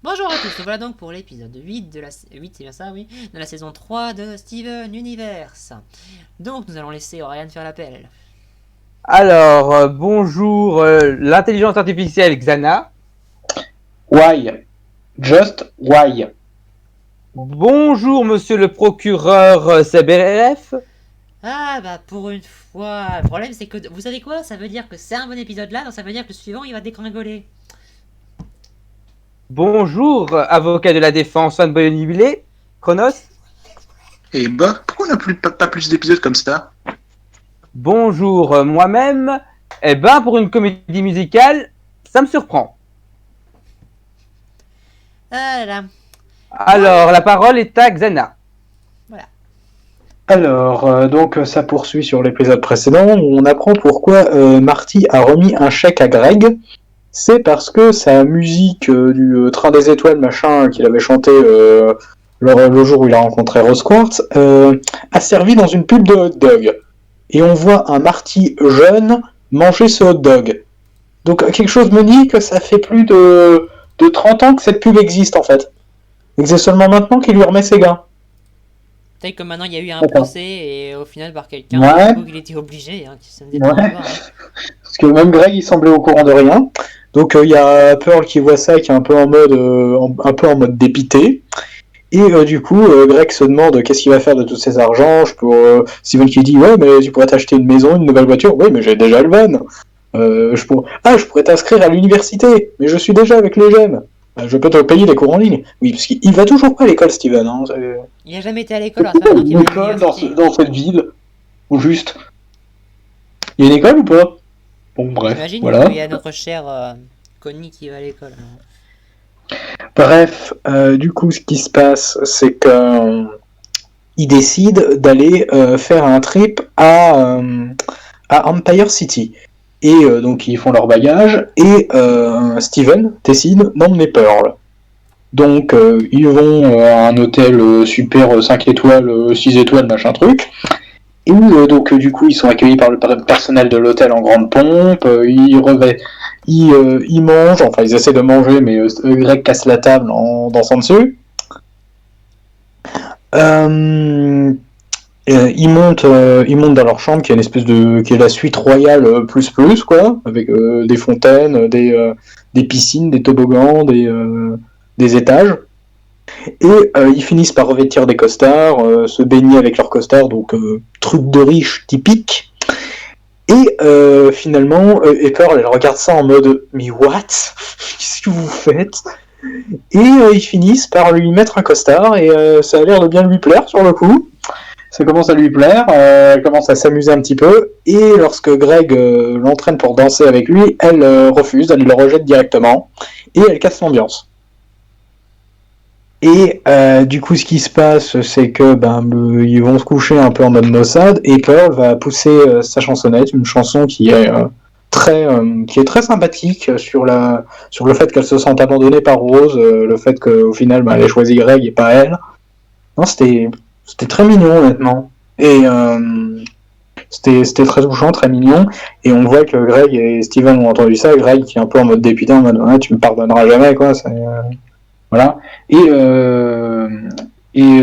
Bonjour à tous, voilà donc pour l'épisode 8 de la 8, c'est bien ça, oui, de la saison 3 de Steven Universe. Donc nous allons laisser Oriane faire l'appel. Alors, bonjour, l'intelligence artificielle Xana. Why? Just why? Bonjour, monsieur le procureur CBRF. Ah bah pour une fois, le problème c'est que, vous savez quoi, ça veut dire que c'est un bon épisode là, donc ça veut dire que le suivant il va dégringoler. Bonjour, avocat de la défense fanboy annihilé, Chronos. Et bah, pourquoi on n'a pas plus d'épisodes comme ça? Bonjour, moi-même. Eh ben, pour une comédie musicale, ça me surprend. Ah là là, Alors, la parole est à Xana. voilà. Alors, donc ça poursuit sur l'épisode précédent où on apprend pourquoi Marty a remis un chèque à Greg. C'est parce que sa musique du Train des Étoiles, machin, qu'il avait chanté le jour où il a rencontré Rose Quartz, a servi dans une pub de hot dog. Et on voit un Marty jeune manger ce hot dog. Donc quelque chose me dit que ça fait plus de 30 ans que cette pub existe en fait. Et que c'est seulement maintenant qu'il lui remet ses gains. Peut-être que maintenant il y a eu un D'accord. procès et au final par quelqu'un, Ouais. il était obligé, hein, ça me détend Ouais. de voir, hein. Parce que même Greg, il semblait au courant de rien. Donc il y a Pearl qui voit ça, qui est un peu en mode dépité. Et du coup, Greg se demande qu'est-ce qu'il va faire de tous ces argents. Steven qui dit ouais, mais tu pourrais t'acheter une maison, une nouvelle voiture. Oui, mais j'ai déjà le van. Je pourrais t'inscrire à l'université, mais je suis déjà avec les jeunes. Je peux te payer des cours en ligne. Oui, parce qu'il va toujours pas à l'école, Steven. Hein. Il a jamais été à l'école, alors ça va maintenant qu'il Une va à école l'université. dans cette ville, ou juste. Il y a une école ou pas? Bon, bref, J'imagine voilà. qu'il y a notre cher Connie qui va à l'école, hein. Bref, du coup, ce qui se passe, c'est que ils décident d'aller faire un trip à Empire City. Et donc ils font leur bagage et Steven décide d'emmener Pearl. Donc ils vont à un hôtel super 5 étoiles, 6 étoiles, machin truc. Et donc du coup ils sont accueillis par le personnel de l'hôtel en grande pompe, ils mangent, enfin ils essaient de manger mais Greg casse la table en dansant dessus. Ils montent dans leur chambre qui est une espèce qui est la suite royale plus quoi, avec des fontaines, des piscines, des toboggans, des étages. Et ils finissent par revêtir des costards, se baigner avec leurs costards, donc truc de riche typique. Et finalement, Pearl, elle regarde ça en mode mais what? Qu'est-ce que vous faites? Et ils finissent par lui mettre un costard et ça a l'air de bien lui plaire sur le coup. Ça commence à lui plaire, elle commence à s'amuser un petit peu, et lorsque Greg l'entraîne pour danser avec lui, elle refuse, elle le rejette directement, et elle casse l'ambiance. Et du coup, ce qui se passe, c'est que ils vont se coucher un peu en mode Mossad, et Pearl va pousser sa chansonnette, une chanson qui est très sympathique sur le fait qu'elle se sente abandonnée par Rose, le fait qu'au final, elle ait choisi Greg et pas elle. Non, c'était très mignon, honnêtement. Et c'était très touchant, très mignon. Et on voit que Greg et Steven ont entendu ça. Greg qui est un peu en mode dépité, en mode ouais, tu me pardonneras jamais, quoi. Voilà. Et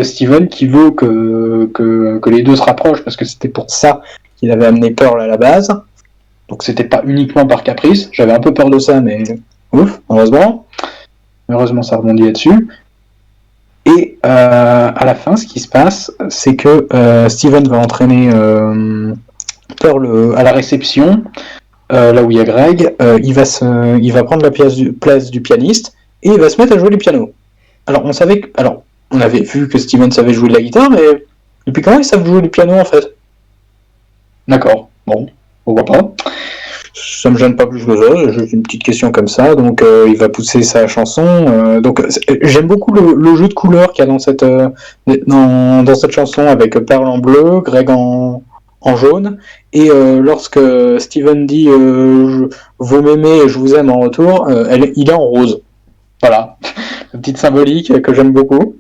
Steven qui veut que les deux se rapprochent parce que c'était pour ça qu'il avait amené Pearl à la base. Donc c'était pas uniquement par caprice. J'avais un peu peur de ça, mais ouf, heureusement. Heureusement, ça rebondit là-dessus. Et à la fin, ce qui se passe, c'est que Steven va entraîner Pearl à la réception, là où il y a Greg. Il va prendre la place du pianiste et il va se mettre à jouer du piano. Alors on avait vu que Steven savait jouer de la guitare, mais depuis quand ils savent jouer du piano en fait? D'accord, bon, pourquoi pas. Ça me gêne pas plus que ça, j'ai juste une petite question comme ça. Donc il va pousser sa chanson. Donc j'aime beaucoup le jeu de couleurs qu'il y a dans cette chanson avec Pearl en bleu, Greg en jaune. Et lorsque Steven dit vous m'aimez et je vous aime en retour, il est en rose. Voilà, une petite symbolique que j'aime beaucoup.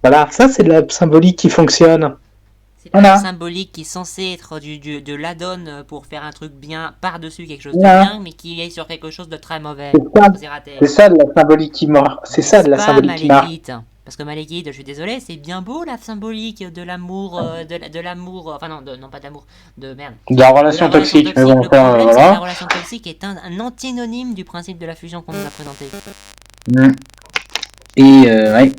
Voilà, ça c'est de la symbolique qui fonctionne. C'est pas Voilà. un symbolique qui est censé être de l'add-on pour faire un truc bien par-dessus quelque chose de Voilà. bien, mais qui est sur quelque chose de très mauvais. C'est ça. C'est raté. C'est ça de la symbolique qui marche. C'est ça de la N'est-ce pas, symbolique qui marche. Malekith? Parce que Malekith, je suis désolé, c'est bien beau la symbolique de l'amour, de l'amour, enfin non, pas de l'amour, de merde. De la De la relation relation toxique. Mais bon, Le ça, problème, c'est que la voilà. relation toxique est un antinonyme du principe de la fusion qu'on nous a présenté. Mm. Et ouais.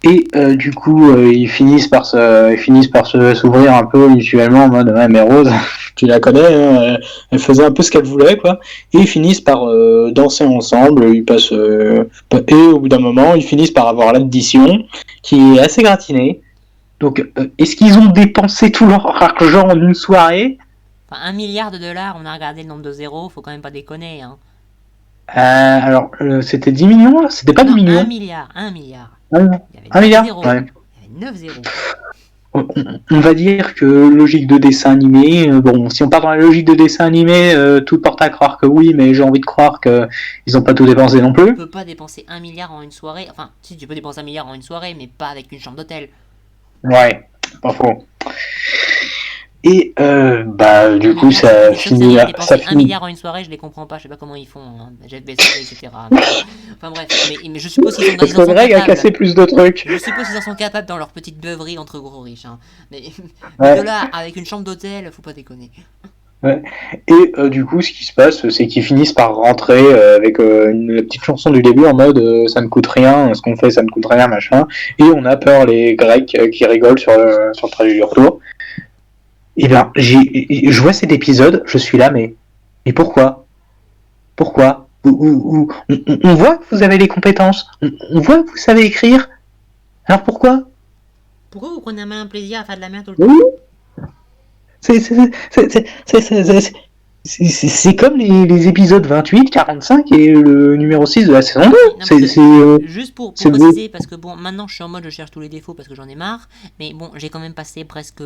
Et du coup, ils finissent par s'ouvrir un peu mutuellement en mode ouais, mais Rose, tu la connais, hein, elle faisait un peu ce qu'elle voulait, quoi. Et ils finissent par danser ensemble. Ils passent et au bout d'un moment, ils finissent par avoir l'addition qui est assez gratinée. Donc, est-ce qu'ils ont dépensé tout leur argent en une soirée? Enfin, 1 milliard de dollars, on a regardé le nombre de zéros, faut quand même pas déconner, hein. Alors, c'était 10 millions là? C'était pas 10 Non, millions? 1 milliard, 1 milliard. Ah, non. Il y avait 1 9 milliard? zéros. Ouais. Il y avait 9 zéros. On va dire que logique de dessin animé, bon, si on part dans la logique de dessin animé, tout porte à croire que oui, mais j'ai envie de croire qu'ils n'ont pas tout dépensé non Tu plus. peux pas dépenser 1 milliard en une soirée. Enfin, si tu peux dépenser 1 milliard en une soirée, mais pas avec une chambre d'hôtel. Ouais, pas faux. Et bah, du coup, Les ça seules finit séries à là. dépenser Ça 1 finit. milliard en une soirée, je les comprends pas. Je sais pas comment ils font, hein. Jeff Bezos, etc. Enfin bref, mais je suppose qu'ils Parce en que sont Greg a capables. cassé plus de trucs. Je suppose qu'ils en sont capables dans leur petite beuverie entre gros riches. Hein. Mais Ouais. de là, avec une chambre d'hôtel, faut pas déconner. Et du coup, ce qui se passe, c'est qu'ils finissent par rentrer avec la petite chanson du début en mode ça ne coûte rien, ce qu'on fait, ça ne coûte rien, machin. Et on a peur les Grecs qui rigolent sur le trajet du retour. Et ben, je vois cet épisode, je suis là, mais pourquoi? Pourquoi? On voit que vous avez les compétences, on voit que vous savez écrire. Alors pourquoi? Pourquoi vous prenez un malin plaisir à faire de la merde tout le temps? Oui. C'est comme les épisodes 28, 45 et le numéro 6 de la saison 2. Non, parce que, C'est juste pour c'est préciser, parce que bon, maintenant je suis en mode je cherche tous les défauts parce que j'en ai marre, mais bon, j'ai quand même passé presque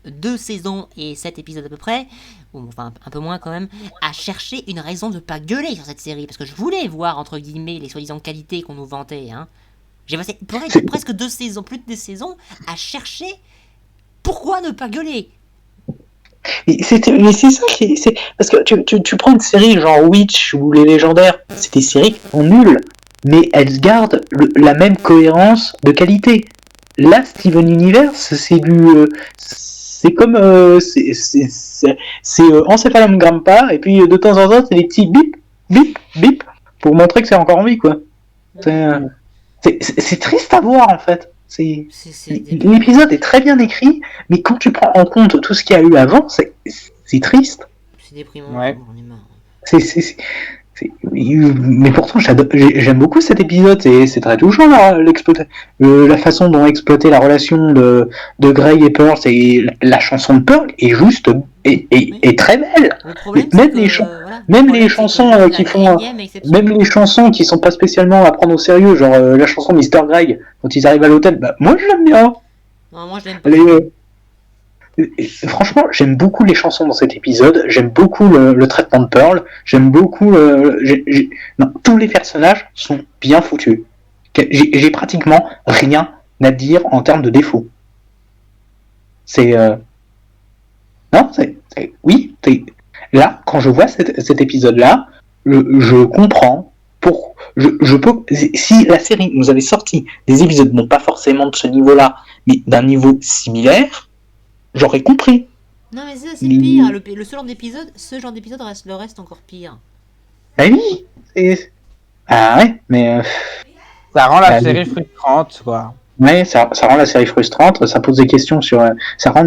2 saisons et 7 épisodes à peu près, ou enfin un peu moins quand même, à chercher une raison de pas gueuler sur cette série, parce que je voulais voir entre guillemets les soi-disant qualités qu'on nous vantait, hein. J'ai passé presque 2 saisons, plus de 2 saisons, à chercher pourquoi ne pas gueuler. mais c'est ça qui est. Parce que tu prends une série genre Witch ou Les Légendaires, c'est des séries qui sont nulles, mais elles gardent la même cohérence de qualité. Là, Steven Universe, c'est du. C'est comme. C'est Encéphalum Grampa, et puis de temps en temps, c'est des petits bip, bip, bip, pour montrer que c'est encore en vie, quoi. C'est triste à voir, en fait. L'épisode est très bien écrit, mais quand tu prends en compte tout ce qu'il y a eu avant, c'est triste. C'est déprimant, Ouais. on est marre. Mais pourtant, j'aime beaucoup cet épisode, c'est très touchant la façon dont exploiter la relation de Greg et Pearl. La chanson de Pearl est juste est très belle. Le problème, Même c'est les que, chans- voilà, même le les problème, c'est chansons que qui la font énième exception. même les chansons qui sont pas spécialement à prendre au sérieux, genre la chanson Mr. Greg quand ils arrivent à l'hôtel, bah moi je l'aime bien. Non, moi je l'aime pas. Franchement, j'aime beaucoup les chansons dans cet épisode, j'aime beaucoup le traitement de Pearl, j'aime beaucoup non, tous les personnages sont bien foutus. J'ai pratiquement rien à dire en termes de défauts. C'est non, oui, là quand je vois cet épisode-là, je comprends je peux si la série nous avait sorti des épisodes non pas forcément de ce niveau-là, mais d'un niveau similaire, j'aurais compris. Non, mais ça, c'est pire. Ce genre d'épisode reste encore pire. Bah oui. Ah ouais, mais Ça rend la Bah, série frustrante, quoi. ouais, ça rend la série frustrante. Ça pose des questions sur. Ça rend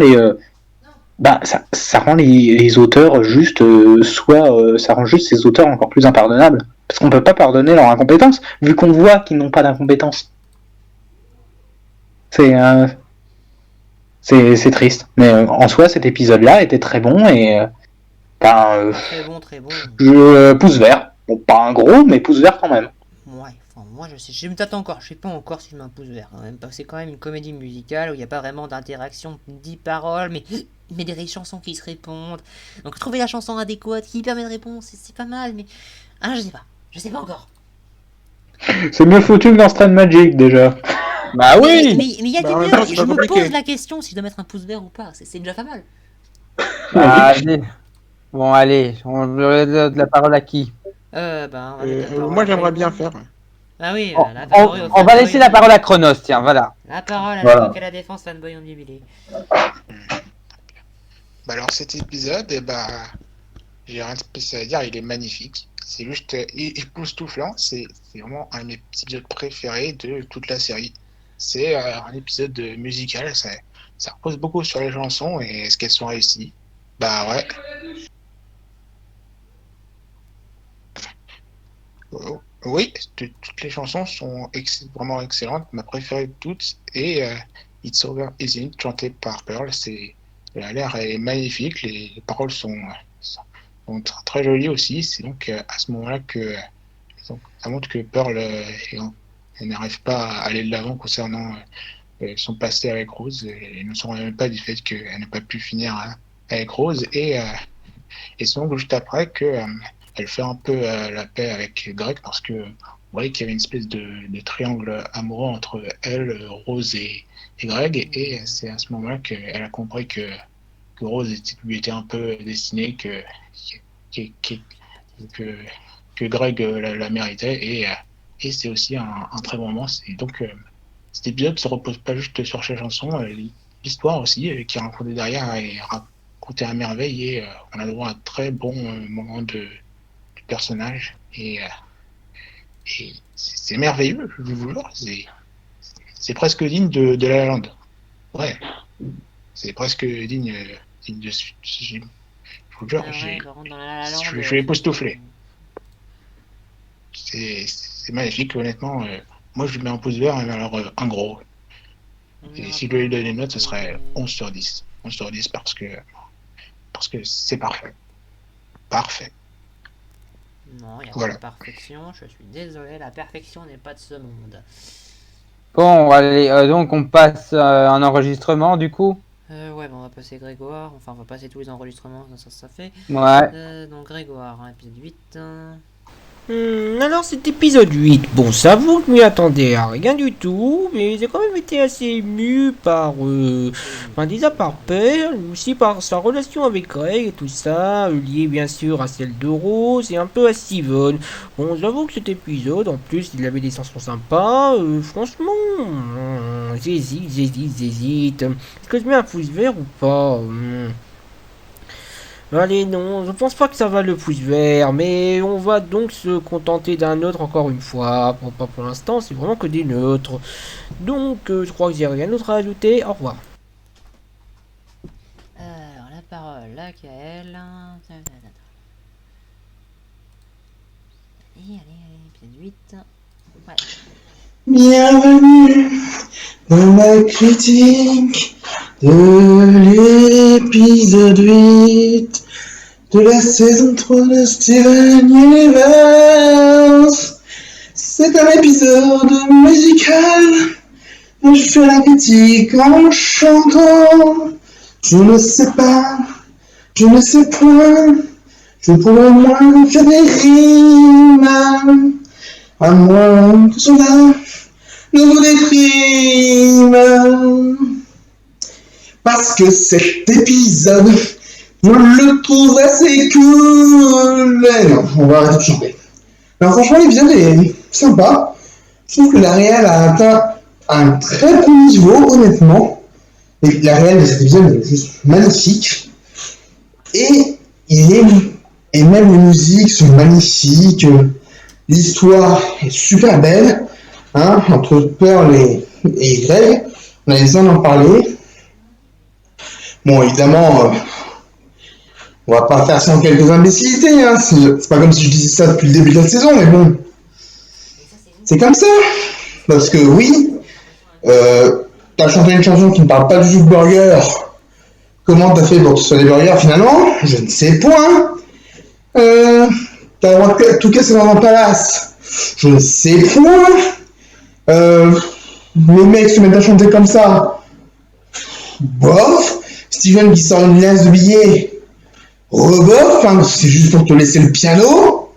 ça rend les auteurs juste ça rend juste ces auteurs encore plus impardonnables parce qu'on peut pas pardonner leur incompétence vu qu'on voit qu'ils n'ont pas d'incompétence. C'est triste, mais en soi cet épisode-là était très bon et Très bon, très bon. je pouce vert. Bon, pas un gros, mais pouce vert quand même. Ouais, enfin, moi je me tâte encore. Je sais pas encore si je mets un pouce vert. Quand même. C'est quand même une comédie musicale où il n'y a pas vraiment d'interaction, 10 paroles, mais des chansons qui se répondent. Donc trouver la chanson adéquate qui permet de répondre, c'est pas mal, mais. Ah, je sais pas encore. C'est mieux foutu que dans Strand Magic déjà. Bah oui. Mais il y a Bah, du en même mieux. temps, c'est Je pas me compliqué. pose la question si je dois mettre un pouce vert ou pas. C'est déjà pas mal. Bah, allez. Bon, allez, on donne la parole à qui? On va mettre la parole Moi, à j'aimerais bien Grégo. faire. Ah oui, On, la parole au on va fanboy laisser la parole à Chronos, tiens, voilà. La parole à Voilà. l'invoque à la défense, fanboy omnibulé. Bah alors cet épisode, j'ai rien de spécial à dire, il est magnifique. C'est juste époustouflant. C'est vraiment un de mes épisodes préférés de toute la série. C'est un épisode musical. Ça repose beaucoup sur les chansons et ce qu'elles sont réussies. Bah ouais. Oui, toutes les chansons sont vraiment excellentes. Ma préférée de toutes est It's Over Isn't It, chantée par Pearl. Elle est magnifique. Les paroles sont très jolies aussi. C'est donc à ce moment-là que donc, ça montre que Pearl elle n'arrive pas à aller de l'avant concernant son passé avec Rose. Et ne se rend même pas du fait qu'elle n'a pas pu finir avec Rose. Et c'est donc juste après que elle fait un peu la paix avec Greg parce que vous voyez qu'il y avait une espèce de triangle amoureux entre elle, Rose et Greg. Et c'est à ce moment-là qu'elle a compris que Rose lui était un peu destinée, que Greg la méritait. Et c'est aussi un très bon moment. Donc cet épisode ne se repose pas juste sur ces chansons. L'histoire aussi qui est racontée derrière est racontée à merveille et on a le droit à un très bon moment du personnage. Et c'est merveilleux, je vous jure. C'est presque digne de La La Land. Ouais. C'est presque digne de suite. Je vous jure, je suis époustouflé. C'est magnifique, honnêtement. Moi, je lui mets un pouce vert, mais alors un gros. Et si je devais lui donner une note, ce serait 11 sur 10. 11 sur 10 parce que c'est parfait. Parfait. Non, il n'y a Voilà. pas de perfection. Je suis désolé, la perfection n'est pas de ce monde. Bon, allez, donc on passe un enregistrement du coup. Ouais, on va passer Grégoire. Enfin, on va passer tous les enregistrements, ça fait. Ouais. Donc Grégoire, épisode 8. Alors cet épisode 8, bon ça vous ne m'y attendez à rien du tout, mais j'ai quand même été assez ému par, déjà par Pearl, aussi par sa relation avec Greg et tout ça, lié bien sûr à celle de Rose et un peu à Steven. Bon j'avoue que cet épisode, en plus il avait des chansons sympas, franchement, j'hésite. Est-ce que je mets un pouce vert ou pas Allez, non, je pense pas que ça va le pouce vert, mais on va donc se contenter d'un autre encore une fois. Bon, pas pour l'instant, c'est vraiment que des neutres. Donc, je crois que j'ai rien d'autre à ajouter. Au revoir. Alors, la parole à Kael. Allez, épisode 8. Voilà. Bienvenue dans la critique de l'épisode 8 de la saison 3 de Steven Universe. C'est un épisode musical dont je fais la critique en chantant. Je ne sais pas, je ne sais point, je pourrais au moins faire des rimes, à moins que cela ne vous déprime. Parce que cet épisode, je le trouve assez cool. Mais non, on va arrêter de chanter. Alors franchement, l'épisode est sympa. Je trouve que la réal a atteint un très bon niveau, honnêtement. Et la réal de cet épisode est juste magnifique. Et même les musiques sont magnifiques. L'histoire est super belle. Hein, entre Pearl et Greg. On a besoin d'en parler. Bon, évidemment, on va pas faire sans quelques imbécilités, hein. C'est pas comme si je disais ça depuis le début de la saison, mais bon. C'est comme ça. Parce que oui, t'as chanté une chanson qui ne parle pas du tout de burger. Comment t'as fait pour que ce soit des burgers finalement? Je ne sais point. T'as le droit de tout casser dans un palace. Je ne sais point. Les mecs se mettent à chanter comme ça. Bof. Steven qui sort une liasse de billets. Rebof, hein, c'est juste pour te laisser le piano.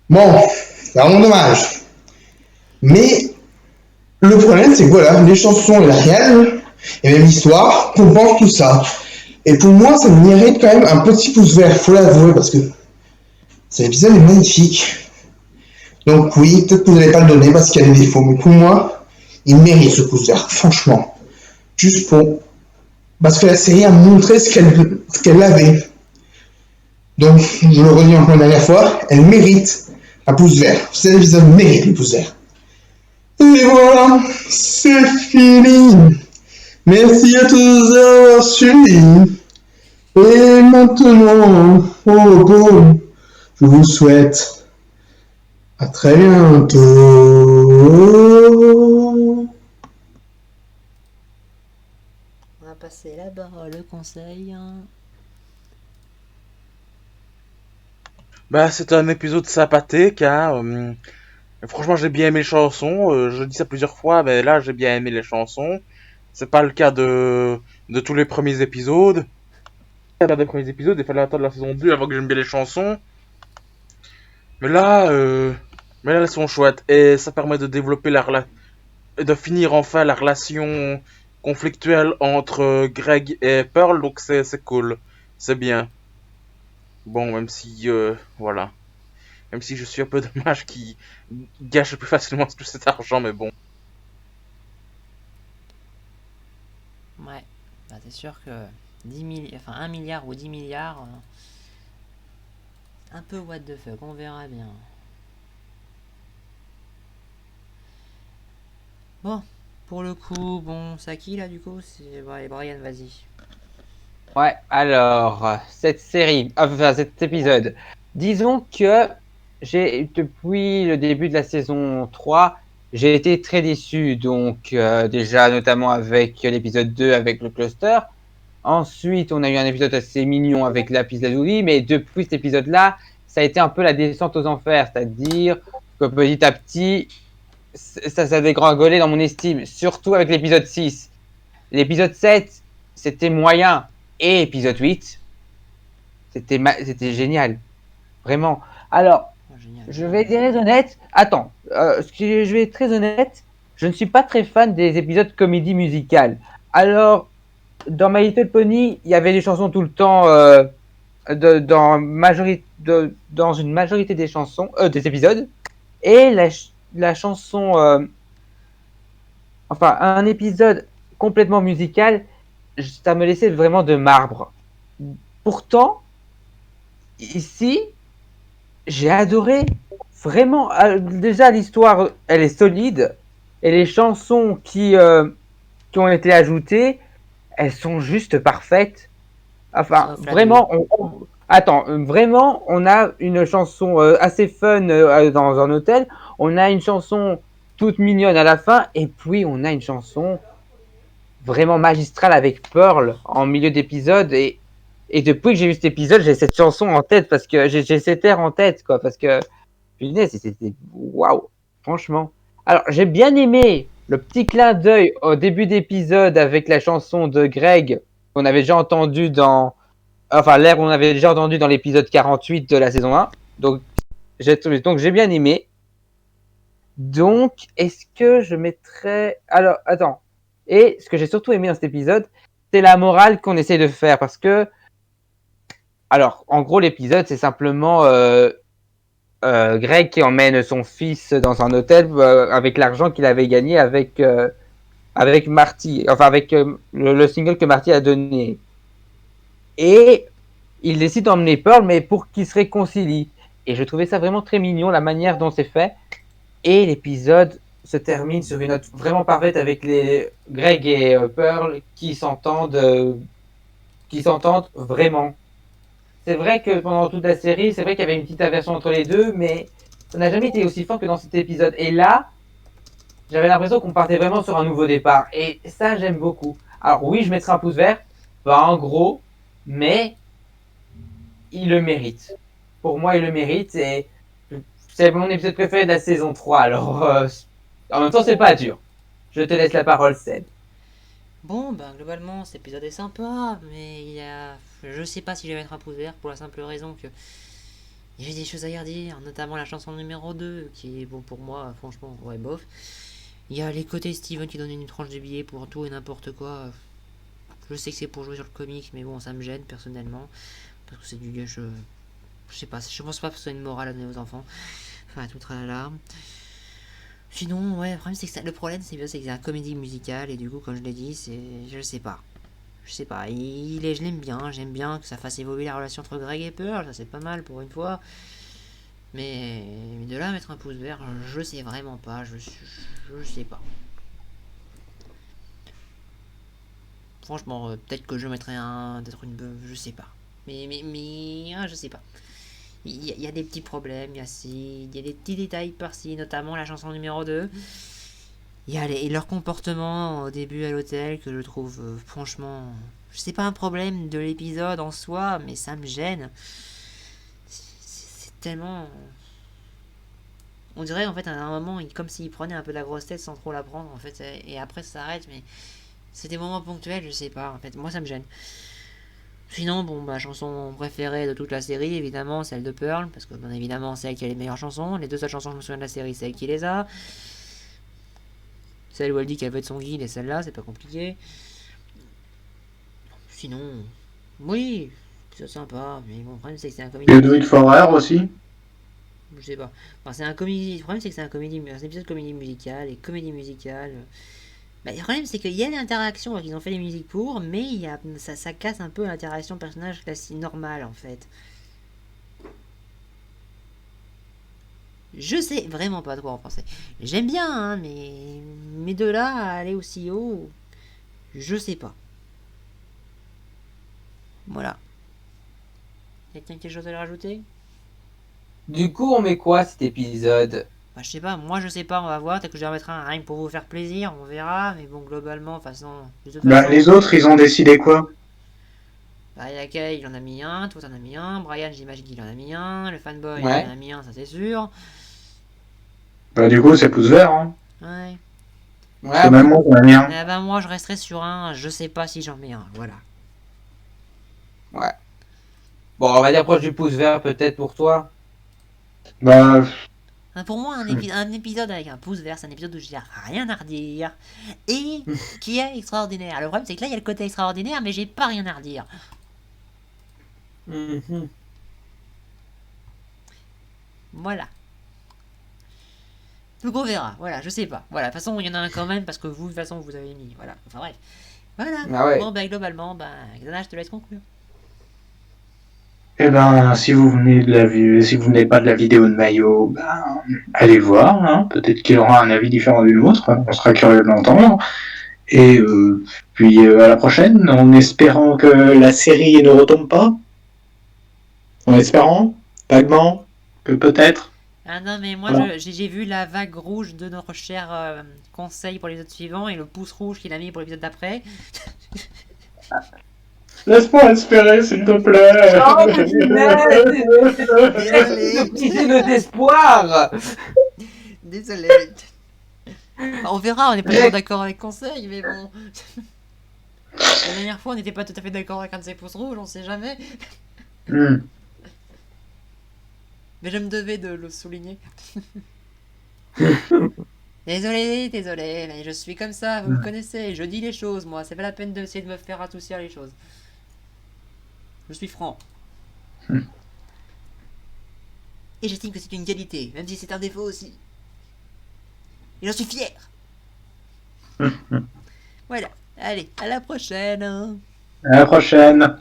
Bon, c'est vraiment dommage. Mais Le problème, c'est que voilà, les chansons et la réal, et même l'histoire, compensent tout ça. Et pour moi, ça mérite quand même un petit pouce vert, faut l'avouer, parce que cet épisode est magnifique. Donc oui, peut-être que vous n'allez pas le donner parce qu'il y a des défauts, mais pour moi, il mérite ce pouce vert, franchement. Juste pour... Parce que la série a montré ce qu'elle avait. Donc, je le redis encore une dernière fois, elle mérite un pouce vert. Cet épisode mérite le pouce vert. Et voilà, c'est fini. Merci à tous d'avoir suivi. Et maintenant, au repos, je vous souhaite à très bientôt. On va passer la parole au conseil. Bah, c'est un épisode sympathique, hein. Franchement, j'ai bien aimé les chansons. Je dis ça plusieurs fois, mais là, j'ai bien aimé les chansons. C'est pas le cas de tous les premiers épisodes. Dans les premiers épisodes, il fallait attendre la saison 2 avant que j'aime bien les chansons. Mais là, elles sont chouettes. Et ça permet de développer de finir enfin la relation conflictuelle entre Greg et Pearl. Donc c'est cool. C'est bien. Bon, même si, voilà. Même si je suis un peu dommage qui gâche plus facilement tout cet argent, mais bon. Ouais, bah, c'est sûr que 1 milliard ou 10 milliards, un peu what the fuck, on verra bien. Bon, pour le coup, bon, c'est à qui là du coup? C'est ouais, Brian, vas-y. Ouais, alors, cette série, enfin cet épisode, disons que depuis le début de la saison 3, j'ai été très déçu. Donc, déjà, notamment avec l'épisode 2 avec le cluster. Ensuite, on a eu un épisode assez mignon avec la Lazuli, mais depuis cet épisode-là, ça a été un peu la descente aux enfers. C'est-à-dire que petit à petit, ça s'est dégringolé dans mon estime, surtout avec l'épisode 6. L'épisode 7, c'était moyen. Et épisode 8, c'était génial. Vraiment. Alors, Oh, génial. je vais être très honnête. Attends, je vais être très honnête. Je ne suis pas très fan des épisodes comédie musicale. Alors, dans My Little Pony, il y avait des chansons tout le temps dans une majorité des chansons, des épisodes. Et la chanson, enfin, un épisode complètement musical, ça me laissait vraiment de marbre. Pourtant, ici, j'ai adoré. Vraiment, déjà l'histoire, elle est solide. Et les chansons qui ont été ajoutées, elles sont juste parfaites. Enfin, Sauf la vraiment, attends, vraiment, on a une chanson assez fun dans un hôtel. On a une chanson toute mignonne à la fin. Et puis, on a une chanson vraiment magistrale avec Pearl en milieu d'épisode. Et depuis que j'ai vu cet épisode, j'ai cette chanson en tête parce que j'ai cet air en tête, quoi. Parce que, punaise, c'était waouh, franchement. Alors, j'ai bien aimé le petit clin d'œil au début d'épisode avec la chanson de Greg qu'on avait déjà entendu enfin, l'air qu'on avait déjà entendu dans l'épisode 48 de la saison 1. Donc, j'ai bien aimé. Donc, est-ce que je mettrais... Alors, attends. Et ce que j'ai surtout aimé dans cet épisode, c'est la morale qu'on essaie de faire. Parce que, alors, en gros, l'épisode, c'est simplement Greg qui emmène son fils dans un hôtel avec l'argent qu'il avait gagné avec Marty. Enfin, avec le single que Marty a donné. Et il décide d'emmener Pearl, mais pour qu'ils se réconcilient. Et je trouvais ça vraiment très mignon, la manière dont c'est fait. Et l'épisode se termine sur une note vraiment parfaite avec les Greg et Pearl qui s'entendent vraiment. C'est vrai que pendant toute la série, c'est vrai qu'il y avait une petite aversion entre les deux, mais ça n'a jamais été aussi fort que dans cet épisode. Et là, j'avais l'impression qu'on partait vraiment sur un nouveau départ. Et ça, j'aime beaucoup. Alors oui, je mettrai un pouce vert, pas en gros, mais il le mérite. Pour moi, il le mérite et c'est mon épisode préféré de la saison 3. Alors, en même temps, c'est pas dur. Je te laisse la parole, Seb. Bon, bah globalement, cet épisode est sympa, mais je sais pas si je vais mettre un pouce vert pour la simple raison que il y avait des choses à y redire, notamment la chanson numéro 2, qui est, bon, pour moi, franchement, ouais, bof. Il y a les côtés Steven qui donne une tranche de billets pour tout et n'importe quoi. Je sais que c'est pour jouer sur le comics, mais bon, ça me gêne personnellement. Parce que c'est du gage. Je sais pas, je pense pas que ce soit une morale à donner aux enfants. Enfin, tout tralala. Sinon, ouais, le problème, c'est que c'est une comédie musicale, et du coup, comme je l'ai dit, c'est. Je sais pas. Je sais pas, je l'aime bien, j'aime bien que ça fasse évoluer la relation entre Greg et Pearl, ça c'est pas mal pour une fois. Mais de là à mettre un pouce vert, je sais vraiment pas, je sais pas. Franchement, peut-être que je mettrais peut-être je sais pas. Je sais pas. Il y a des petits problèmes, il y a des petits détails par-ci, notamment la chanson numéro 2. Il y a leur comportement au début à l'hôtel que je trouve franchement... C'est pas un problème de l'épisode en soi, mais ça me gêne. C'est tellement... On dirait en fait à un moment, comme s'il prenait un peu de la grosse tête sans trop la prendre en fait, et après ça s'arrête, mais c'est des moments ponctuels, je sais pas, en fait, moi ça me gêne. Sinon, bon, ma chanson préférée de toute la série, évidemment, celle de Pearl, parce que, bien évidemment, c'est elle qui a les meilleures chansons. Les deux seules chansons que je me souviens de la série, c'est elle qui les a. Celle où elle dit qu'elle veut être son guide, et celle-là, c'est pas compliqué. Sinon, oui, c'est sympa, mais bon, le problème, c'est que c'est un comédie. You Do It For Her aussi. Je sais pas. Enfin, c'est un comédie. Le problème, c'est que c'est un épisode de comédie musicale, et comédie musicale. Bah, le problème, c'est qu'il y a l'interaction qu'ils ont fait les musiques pour, mais ça casse un peu l'interaction personnage classique normale en fait. Je sais vraiment pas de quoi en penser. J'aime bien, hein, mais de là à aller aussi haut, je sais pas. Voilà. Quelqu'un quelque chose à le rajouter? Du coup, on met quoi cet épisode? Bah, je sais pas, moi je sais pas, on va voir, peut-être que je vais en mettre un rien que pour vous faire plaisir, on verra, mais bon, globalement, de toute façon, Les autres, ils ont décidé quoi? bah, Yakei, il en a mis un, toi t'en as mis un, Brian, j'imagine qu'il en a mis un, le fanboy, Ouais. il en a mis un, ça c'est sûr. Du coup, c'est pouce vert, hein. Ouais. C'est même moi, j'en ai mis un. Eh ben, moi je resterai sur un, je sais pas si j'en mets un, voilà. Ouais. Bon, on va dire proche du pouce vert peut-être pour toi. Bah, Pour moi, un épisode avec un pouce vert, c'est un épisode où j'ai rien à redire et qui est extraordinaire. Le problème, c'est que là, il y a le côté extraordinaire, mais j'ai pas rien à redire. Mhm. Voilà. Donc on verra, voilà, je sais pas. Voilà, de toute façon, il y en a un quand même, parce que vous, de toute façon, vous avez mis. Voilà, enfin bref. Voilà. Ah ouais. Bon, ben globalement, Xana, je te laisse conclure. eh ben, si vous venez pas de la vidéo de Mayo, ben, allez voir, hein. Peut-être qu'il aura un avis différent du nôtre. On sera curieux de l'entendre. Et puis à la prochaine, en espérant que la série ne retombe pas. En espérant, vaguement, que peut-être. Ah non, mais moi, Voilà. j'ai vu la vague rouge de notre cher conseil pour l'épisode suivant et le pouce rouge qu'il a mis pour l'épisode d'après. Laisse-moi espérer, s'il te plaît. Oh, mais c'est le désespoir. Désolé. On verra, on n'est pas toujours d'accord avec conseil, mais bon. La dernière fois, on n'était pas tout à fait d'accord avec un de ces pouces rouges, on sait jamais. Mais je me devais de le souligner. Désolé, mais je suis comme ça, vous me connaissez, je dis les choses, moi, c'est pas la peine d'essayer de me faire adoucir les choses. Je suis franc. Et j'estime que c'est une qualité, même si c'est un défaut aussi. Et j'en suis fier. Voilà, allez, à la prochaine. À la prochaine.